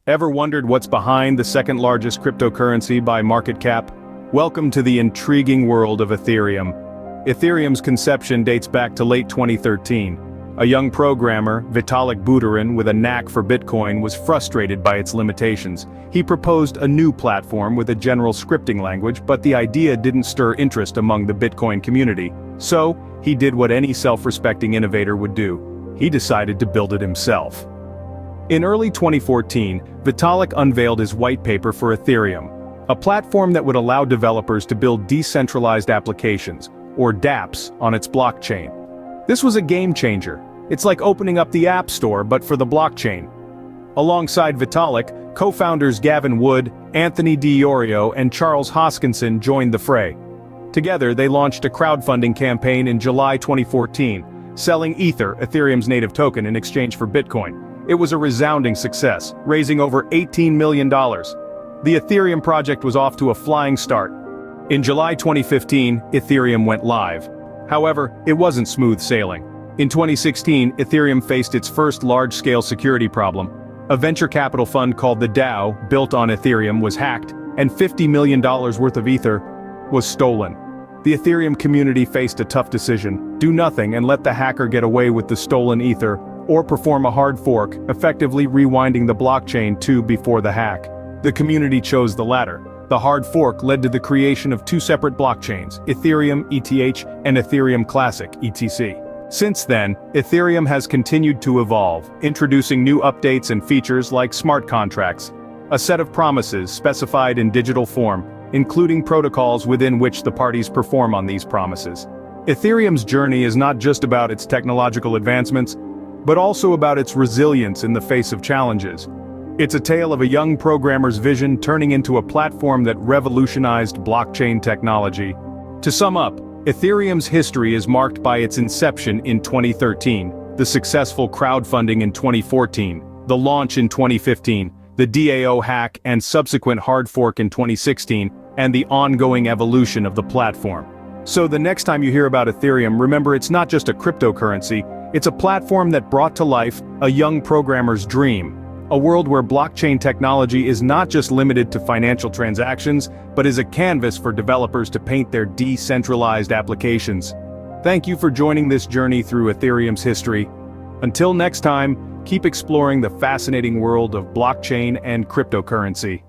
Ever wondered what's behind the second largest cryptocurrency by market cap? Welcome to the intriguing world of Ethereum. Ethereum's conception dates back to late 2013. A young programmer, Vitalik Buterin, with a knack for Bitcoin, was frustrated by its limitations. He proposed a new platform with a general scripting language, but the idea didn't stir interest among the Bitcoin community. So, he did what any self-respecting innovator would do. He decided to build it himself. In early 2014, Vitalik unveiled his white paper for Ethereum, a platform that would allow developers to build decentralized applications, or dApps, on its blockchain. This was a game changer. It's like opening up the App Store but for the blockchain. Alongside Vitalik, co-founders Gavin Wood, Anthony DiIorio, and Charles Hoskinson joined the fray. Together they launched a crowdfunding campaign in July 2014, selling Ether, Ethereum's native token, in exchange for Bitcoin. It was a resounding success, raising over $18 million. The Ethereum project was off to a flying start. In July 2015, Ethereum went live. However, it wasn't smooth sailing. In 2016, Ethereum faced its first large-scale security problem. A venture capital fund called the DAO, built on Ethereum, was hacked, and $50 million worth of Ether was stolen. The Ethereum community faced a tough decision: do nothing and let the hacker get away with the stolen Ether, or perform a hard fork, effectively rewinding the blockchain before the hack. The community chose the latter. The hard fork led to the creation of two separate blockchains, Ethereum ETH and Ethereum Classic ETC. Since then, Ethereum has continued to evolve, introducing new updates and features like smart contracts, a set of promises specified in digital form, including protocols within which the parties perform on these promises. Ethereum's journey is not just about its technological advancements, but also about its resilience in the face of challenges. It's a tale of a young programmer's vision turning into a platform that revolutionized blockchain technology. To sum up, Ethereum's history is marked by its inception in 2013, the successful crowdfunding in 2014, the launch in 2015, the DAO hack and subsequent hard fork in 2016, and the ongoing evolution of the platform. So the next time you hear about Ethereum, remember it's not just a cryptocurrency, it's a platform that brought to life a young programmer's dream. A world where blockchain technology is not just limited to financial transactions, but is a canvas for developers to paint their decentralized applications. Thank you for joining this journey through Ethereum's history. Until next time, keep exploring the fascinating world of blockchain and cryptocurrency.